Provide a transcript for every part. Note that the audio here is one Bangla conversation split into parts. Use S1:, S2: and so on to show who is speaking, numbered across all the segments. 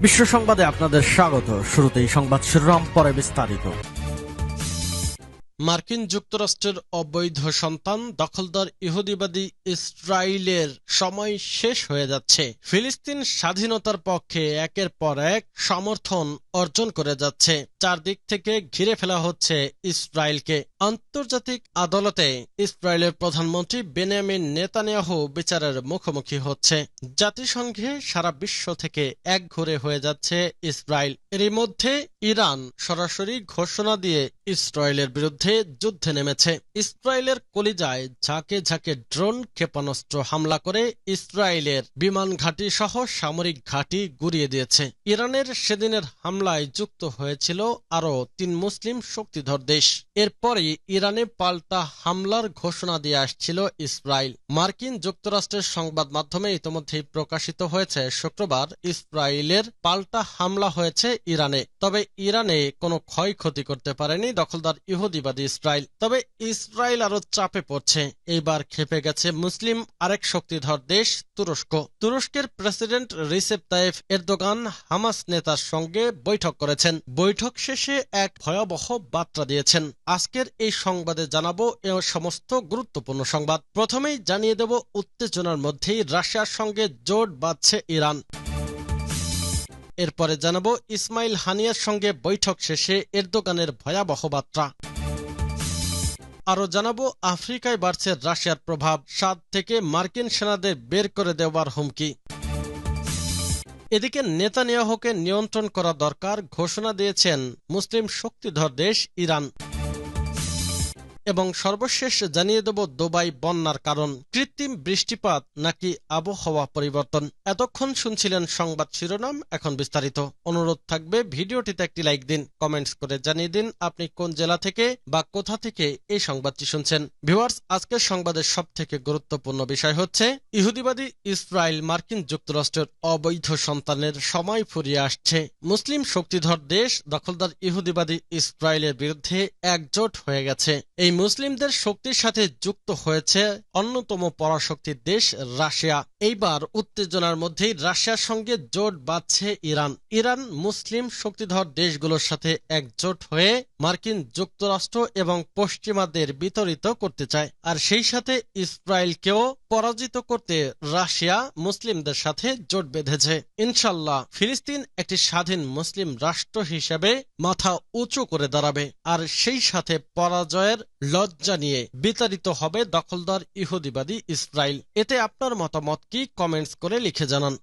S1: বিশ্ব সংবাদে আপনাদের স্বাগত। শুরুতেই সংবাদ শিরোনাম, পরে বিস্তারিত।
S2: মার্কিন যুক্তরাষ্ট্রের অবৈধ সন্তান দখলদার ইহুদিবাদী ইসরায়েলের সময় শেষ হয়ে যাচ্ছে। ফিলিস্তিন স্বাধীনতার পক্ষে একের পর এক সমর্থন অর্জন করে যাচ্ছে। চারদিক থেকে ঘিরে ফেলা হচ্ছে ইসরায়েলকে। আন্তর্জাতিক আদালতে ইসরায়েলের প্রধানমন্ত্রী বেনিয়ামিন নেতানিয়াহু বিচারের মুখোমুখি হচ্ছে। জাতিসংঘে সারা বিশ্ব থেকে একঘরে হয়ে যাচ্ছে ইসরায়েল। এরই মধ্যে ইরান সরাসরি ঘোষণা দিয়ে ইসরায়েলের বিরুদ্ধে যুদ্ধে নেমেছে। ইসরায়েলের কলিজায় ঝাঁকে ঝাঁকে ড্রোন ক্ষেপণাস্ত্র হামলা করে ইসরায়েলের বিমান ঘাঁটি সহ সামরিক ঘাঁটি গুঁড়িয়ে দিয়েছে। ইরানের সেদিনের হামলায় যুক্ত হয়েছিল আরও ৩ মুসলিম শক্তিধর দেশ। এরপরই ইরানে পাল্টা হামলার ঘোষণা দিয়ে আসছিল ইসরায়েল। মার্কিন যুক্তরাষ্ট্রের সংবাদ মাধ্যমে ইতিমধ্যেই প্রকাশিত হয়েছে শুক্রবার ইসরায়েলের পাল্টা হামলা হয়েছে ইরানে। তবে ইরানে কোনো ক্ষয়ক্ষতি করতে পারেনি দখলদার ইহুদিবাদী ইসরায়েল। তবে ইসরায়েল আরো চাপে পড়ছে। এইবার খেপে গেছে মুসলিম আরেক শক্তিধর দেশ তুরস্ক। তুরস্কের president Recep Tayyip Erdogan Hamas নেতার সঙ্গে বৈঠক করেছেন। বৈঠক শেষে এক ভয়াবহ বার্তা দিয়েছেন। আজকের এই সংবাদে জানাবো এ সমস্ত গুরুত্বপূর্ণ সংবাদ। প্রথমেই জানিয়ে দেব উত্তেজনার মধ্যেই রাশিয়ার সঙ্গে জোট বাঁধছে ইরান। এরপরে জানাবো ইসমাইল হানিয়ার সঙ্গে বৈঠক শেষে এরদোগানের ভয়াবহ বার্তা। আরও জানাবো আফ্রিকায় বাড়ছে রাশিয়ার প্রভাব, ৭ থেকে মার্কিন সেনাদের বের করে দেওয়ার হুমকি। এদিকে নেতানিয়াহুকে নিয়ন্ত্রণ করা দরকার ঘোষণা দিয়েছেন মুসলিম শক্তিধর দেশ ইরান। এবং সর্বশেষ জানিয়ে দেব দুবাই বন্যার কারণ, কৃত্রিম বৃষ্টিপাত নাকি আবহাওয়া পরিবর্তন। এতক্ষণ শুনছিলেন সংবাদ শিরোনাম, এখন বিস্তারিত। অনুরোধ থাকবে ভিডিওটিতে একটি লাইক দিন, কমেন্টস করে জানিয়ে দিন আপনি কোন জেলা থেকে বা কোথা থেকে এই সংবাদটি শুনছেন। ভিউয়ার্স, আজকের সংবাদের সব থেকে গুরুত্বপূর্ণ বিষয় হচ্ছে ইহুদিবাদী ইসরায়েল মার্কিন যুক্তরাষ্ট্রের অবৈধ সন্তানের সময় ফুরিয়ে আসছে। মুসলিম শক্তিধর দেশ দখলদার ইহুদিবাদী ইসরায়েলের বিরুদ্ধে একজোট হয়ে গেছে। এই মুসলিমদের শক্তির সাথে যুক্ত হয়েছে অন্যতম পরাশক্তির দেশ রাশিয়া। এইবার উত্তেজনার মধ্যেই রাশিয়ার সঙ্গে জোট বাঁধছে ইরান। ইরান মুসলিম শক্তিধর দেশগুলোর সাথে একজোট হয়ে মার্কিন যুক্তরাষ্ট্র এবং পশ্চিমাদের বিতরিত করতে চায়। আর সেই সাথে ইসরায়েলকেও পরাজিত করতে রাশিয়া মুসলিমদের সাথে জোট বেঁধেছে। ইনশাল্লাহ ফিলিস্তিন একটি স্বাধীন মুসলিম রাষ্ট্র হিসেবে মাথা উঁচু করে দাঁড়াবে। আর সেই সাথে পরাজয়ের লজ্জা নিয়ে বিতাড়িত হবে দখলদার ইহুদিবাদী ইসরায়েল। এতে আপনার মতামত কি, কমেন্টস করে লিখে জানান।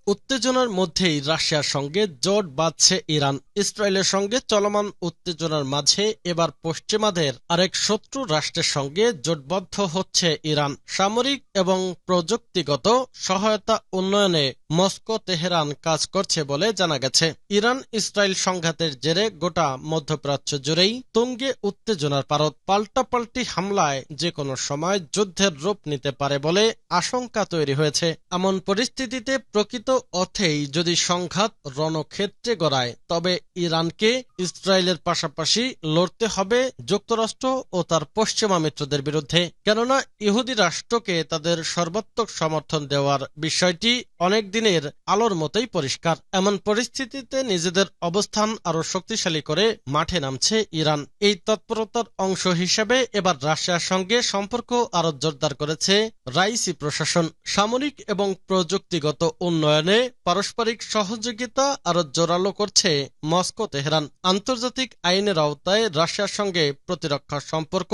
S2: উত্তেজনার মধ্যেই রাশিয়ার সঙ্গে জোট বাঁধছে ইরান। ইসরায়েলের সঙ্গে চলমান উত্তেজনার মাঝে এবার পশ্চিমাদের আরেক শত্রু রাষ্ট্রের সঙ্গে জোটবদ্ধ হচ্ছে ইরান। সামরিক এবং প্রযুক্তিগত সহায়তা উন্নয়নে মস্কো তেহরান কাজ করছে বলে জানা গেছে। ইরান ইসরায়েল সংঘাতের জেরে গোটা মধ্যপ্রাচ্য জুড়েই তুঙ্গে উত্তেজনার পারদ। পাল্টাপাল্টি হামলায় যে কোনো সময় যুদ্ধের রূপ নিতে পারে বলে আশঙ্কা তৈরি হয়েছে। এমন পরিস্থিতিতে প্রকৃত অর্থেই যদি সংঘাত রণক্ষেত্রে গড়ায়, তবে ইরানকে ইসরায়েলের পাশাপাশি লড়তে হবে যুক্তরাষ্ট্র ও তার পশ্চিমা মিত্রদের বিরুদ্ধে। কেননা ইহুদি রাষ্ট্রকে তাদের সর্বাত্মক সমর্থন দেওয়ার বিষয়টি অনেক দিনের আলোর মতোই পরিষ্কার। এমন পরিস্থিতিতে নিজেদের অবস্থান আরো শক্তিশালী করে মাঠে নামছে ইরান। এই তৎপরতার অংশ হিসেবে এবার রাশিয়ার সঙ্গে সম্পর্ক আরো জোরদার করেছে রাইসি প্রশাসন। সামরিক এবং প্রযুক্তিগত উন্নয়নে পারস্পরিক সহযোগিতা আরো জোরালো করছে মস্কো তেহরান। আন্তর্জাতিক আইনের আওতায় রাশিয়ার সঙ্গে প্রতিরক্ষা সম্পর্ক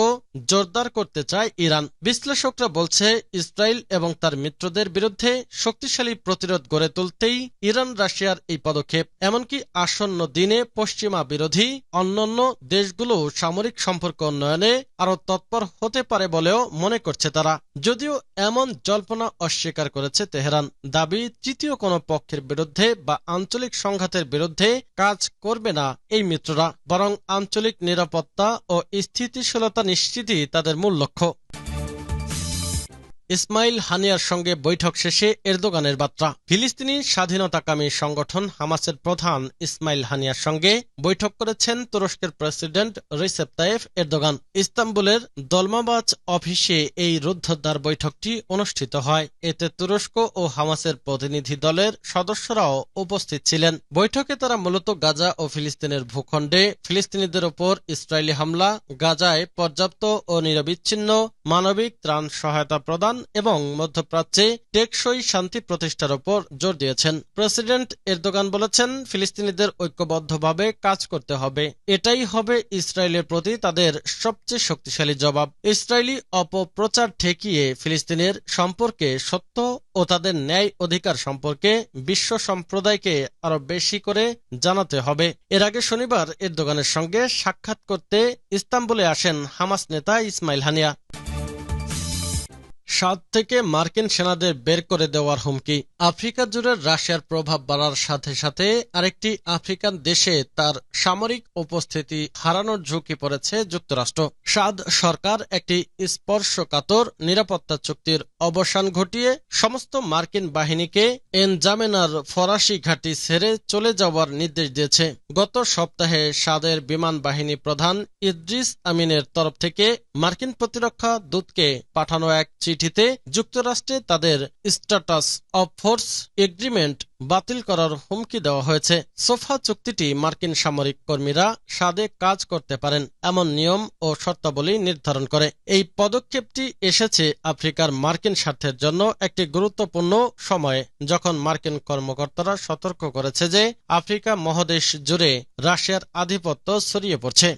S2: জোরদার করতে চায় ইরান। বিশ্লেষকরা বলছে ইসরায়েল এবং তার মিত্রদের বিরুদ্ধে শক্তিশালী প্রতিরোধ গড়ে তুলতেই ইরান রাশিয়ার এই পদক্ষেপ। এমনকি আসন্ন দিনে পশ্চিমা বিরোধী অন্যান্য দেশগুলো সামরিক সম্পর্ক উন্নয়নে আরো তৎপর হতে পারে বলেও মনে করছে তারা। যদিও এমন জল্পনা অস্বীকার করেছে তেহরান। দাবি তৃতীয় কোনো পক্ষের বিরুদ্ধে বা আঞ্চলিক সংঘাতের বিরুদ্ধে কাজ করবে না এই মিত্ররা, বরং আঞ্চলিক নিরাপত্তা ও স্থিতিশীলতা নিশ্চিতই তাদের মূল লক্ষ্য। ইসমাইল হানিয়ার সঙ্গে বৈঠক শেষে এরদোগানের বার্তা। ফিলিস্তিনি স্বাধীনতাকামী সংগঠন হামাসের প্রধান ইসমাইল হানিয়ার সঙ্গে বৈঠক করেছেন তুরস্কের প্রেসিডেন্ট রিসেপ তাইয়েপ এরদোগান। ইস্তাম্বুলের দলমাবাজ অফিসে এই রুদ্ধদ্বার বৈঠকটি অনুষ্ঠিত হয়। এতে তুরস্ক ও হামাসের প্রতিনিধি দলের সদস্যরাও উপস্থিত ছিলেন। বৈঠকে তারা মূলত গাজা ও ফিলিস্তিনের ভূখণ্ডে ফিলিস্তিনিদের ওপর ইসরায়েলি হামলা, গাজায় পর্যাপ্ত ও নিরবিচ্ছিন্ন মানবিক ত্রাণ সহায়তা প্রদান এবং মধ্যপ্রাচ্যে টেকসই শান্তি প্রতিষ্ঠার ওপর জোর দিয়েছেন। প্রেসিডেন্ট এরদোগান বলেছেন, ফিলিস্তিনিদের ঐক্যবদ্ধভাবে কাজ করতে হবে। এটাই হবে ইসরায়েলের প্রতি তাদের সবচেয়ে শক্তিশালী জবাব। ইসরায়েলি অপপ্রচার ঠেকিয়ে ফিলিস্তিনের সম্পর্কে সত্য ও তাদের ন্যায় অধিকার সম্পর্কে বিশ্ব সম্প্রদায়কে আরো বেশি করে জানাতে হবে। এর আগে শনিবার এরদোগানের সঙ্গে সাক্ষাৎ করতে ইস্তাম্বুলে আসেন হামাস নেতা ইসমাইল হানিয়া। সাদ থেকে মার্কিন সেনাদের বের করে দেওয়ার হুমকি। আফ্রিকা জুড়ে রাশিয়ার প্রভাব বাড়ার সাথে সাথে আরেকটি আফ্রিকান দেশে তার সামরিক উপস্থিতি হারানোর ঝুঁকি পড়েছে যুক্তরাষ্ট্র। সাদ সরকার একটি স্পর্শকাতর নিরাপত্তা চুক্তির অবসান ঘটিয়ে সমস্ত মার্কিন বাহিনীকে এনজামেনার ফরাসি ঘাঁটি ছেড়ে চলে যাওয়ার নির্দেশ দিয়েছে। গত সপ্তাহে সাদের বিমান বাহিনী প্রধান ইদ্রিস আমিনের তরফ থেকে মার্কিন প্রতিরক্ষা দূতকে পাঠানো এক চিঠিতে যুক্তরাষ্ট্রে তাদের স্ট্যাটাস অফ ফোর্স এগ্রিমেন্ট বাতিল করার হুমকি দেওয়া হয়েছে। সোফা চুক্তিটি মার্কিন সামরিক কর্মীরা সাদে কাজ করতে পারেন এমন নিয়ম ও শর্তাবলী নির্ধারণ করে। এই পদক্ষেপটি এসেছে আফ্রিকার মার্কিন স্বার্থের জন্য একটি গুরুত্বপূর্ণ সময়ে, যখন মার্কিন কর্মকর্তারা সতর্ক করেছে যে আফ্রিকা মহাদেশ জুড়ে রাশিয়ার আধিপত্য ছড়িয়ে পড়ছে।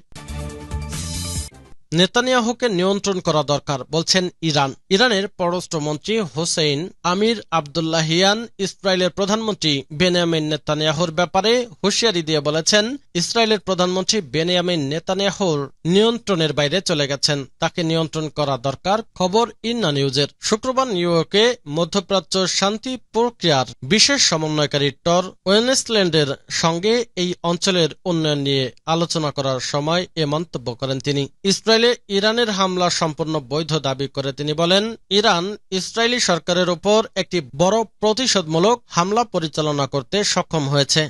S2: নেতানিয়াহুকে নিয়ন্ত্রণ করা দরকার বলছেন ইরান। ইরানের পররাষ্ট্রমন্ত্রী হোসেইন আমির আবদুল্লাহিয়ান ইসরায়েলের প্রধানমন্ত্রী বেনিয়ামিন নেতানিয়াহুর ব্যাপারে হুঁশিয়ারি দিয়ে বলেছেন, ইসরায়েলের প্রধানমন্ত্রী বেনিয়ামিন নেতানিয়াহুর নিয়ন্ত্রণের বাইরে চলে গেছেন, তাকে নিয়ন্ত্রণ করা দরকার। খবর ইন্না নিউজের। শুক্রবার নিউ ইয়র্কে মধ্যপ্রাচ্য শান্তি প্রক্রিয়ার বিশেষ সমন্বয়কারী টর ওয়েনেসল্যান্ডের সঙ্গে এই অঞ্চলের উন্নয়ন নিয়ে আলোচনা করার সময় এ মন্তব্য করেন তিনি। ইরানের হামলা সম্পূর্ণ বৈধ দাবি করে তিনি বলেন, ইরান ইসরায়েলি সরকারের উপর একটি বড় প্রতিশোধমূলক হামলা পরিচালনা করতে সক্ষম হয়েছে।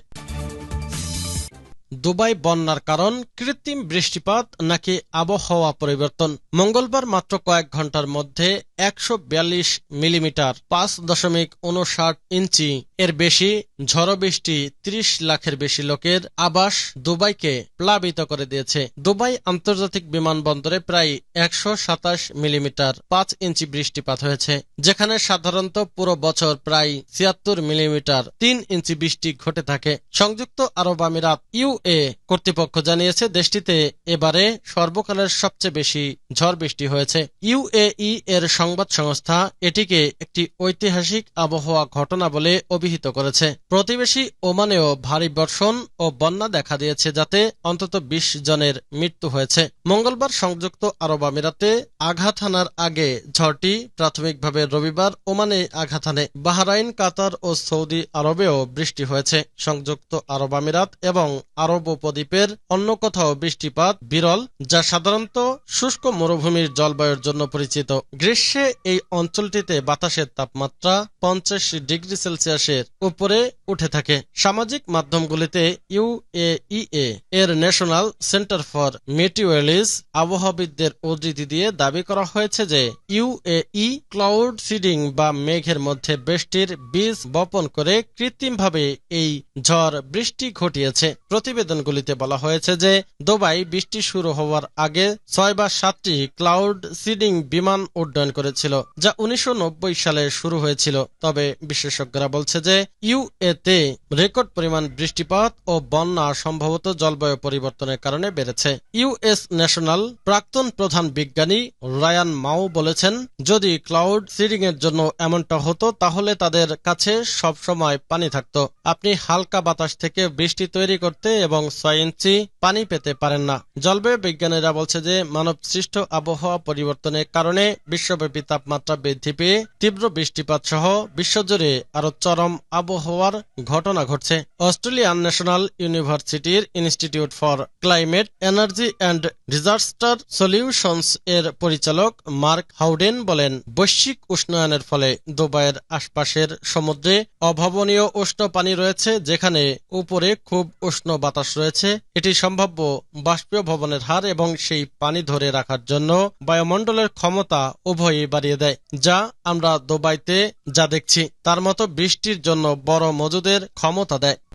S2: দুবাই বন্যার কারণ কৃত্রিম বৃষ্টিপাত নাকি আবহাওয়া পরিবর্তন? মঙ্গলবার মাত্র কয়েক ঘন্টার মধ্যে ১৪২ মিলিমিটার ৫.৫৯ ইঞ্চি এর বেশি ঝড় বৃষ্টি ৩০ লাখের বেশি লোকের আবাস দুবাইকে প্লাবিত করে দিয়েছে। দুবাই আন্তর্জাতিক বিমানবন্দরে প্রায় ১২৭ মিলিমিটার ৫ ইঞ্চি বৃষ্টিপাত হয়েছে, যেখানে সাধারণত পুরো বছর প্রায় ৭৬ মিলিমিটার ৩ ইঞ্চি বৃষ্টি ঘটে থাকে। সংযুক্ত আরব আমিরাত ইউএ কর্তৃপক্ষ জানিয়েছে, দেশটিতে এবারে সর্বকালের সবচেয়ে বেশি ঝড় বৃষ্টি হয়েছে। ইউএই এর সংবাদ সংস্থা এটিকে একটি ঐতিহাসিক আবহাওয়া ঘটনা বলে অভিহিত করেছে। প্রতিবেশী ওমানেও ভারী বর্ষণ ও বন্যা দেখা দিয়েছে, যাতে অন্তত ২০ জনের মৃত্যু হয়েছে। মঙ্গলবার সংযুক্ত আরব আমিরাতে আঘাত হানার আগে ঝড়টি প্রাথমিকভাবে রবিবার ওমানে আঘাত হানে। বাহরাইন, কাতার ও সৌদি আরবেও বৃষ্টি হয়েছে। সংযুক্ত আরব আমিরাত এবং আরব উপদ্বীপের অন্য কোথাও বৃষ্টিপাত বিরল, যা সাধারণত শুষ্ক মরুভূমির জলবায়ুর জন্য পরিচিত। গ্রীষ্মে এই অঞ্চলটিতে বাতাসের তাপমাত্রা ৫০ ডিগ্রি সেলসিয়াসের উপরে উঠে থাকে। সামাজিক মাধ্যমগুলিতে ইউএইএ এর ন্যাশনাল সেন্টার ফর মেটিওরোলজি আবহাওয়াবিদদের উদ্ধৃতি দিয়ে দাবি করা হয়েছে যে ইউএই ক্লাউড সিডিং বা মেঘের মধ্যে বৃষ্টির বীজ বপন করে কৃত্রিমভাবে এই ঝড় বৃষ্টি ঘটিয়েছে। প্রতিবেদনগুলিতে বলা হয়েছে যে দুবাই বৃষ্টি শুরু হওয়ার আগে ৬ বা ৭টি ক্লাউড সিডিং বিমান উড্ডয়ন করেছিল, যা ১৯৯০ সালে শুরু হয়েছিল। তবে বিশেষজ্ঞরা বলছে যে ইউএতে রেকর্ড পরিমাণ বৃষ্টিপাত ও বন্যা সম্ভবত জলবায়ু পরিবর্তনের কারণে বেড়েছে। ইউএস ন্যাশনাল প্রাক্তন প্রধান বিজ্ঞানী রায়ান মাও বলেছেন, যদি ক্লাউড সিডিং এর জন্য এমনটা হতো তাহলে তাদের কাছে সব সময় পানি থাকত। আপনি হালকা বাতাস থেকে বৃষ্টি তৈরি করতে এবং 6 ইঞ্চি পানি পেতে পারেন না। জলবায়ু বিজ্ঞানীরা বলছে যে মানব সৃষ্ট আবহাওয়া পরিবর্তনের কারণে বিশ্বব্যাপী তাপমাত্রা বৃদ্ধি পেয়ে তীব্র বৃষ্টিপাত সহ বিশ্বজুড়ে আরো চরম আবহাওয়ার ঘটনা ঘটছে। অস্ট্রেলিয়ান ন্যাশনাল ইউনিভার্সিটির institute for climate energy and disaster solutions এর পরিচালক মার্ক হাউডেন বলেন, বৈশ্বিক উষ্ণায়নের ফলে দুবাইয়ের আশপাশের সমুদ্রে অভাবনীয় উষ্ণ পানি রয়েছে, যেখানে উপরে খুব উষ্ণ বাতাস রয়েছে। এটি সম্ভাব্য বাষ্পীভবনের হার এবং সেই পানি ধরে রাখার জন্য বায়ুমণ্ডলের ক্ষমতা উভয়ই বাড়িয়ে দেয়, যা আমরা দুবাইতে যা দেখছি তার মতো বৃষ্টির জন্য বড় মজুদের ক্ষমতা দেয়।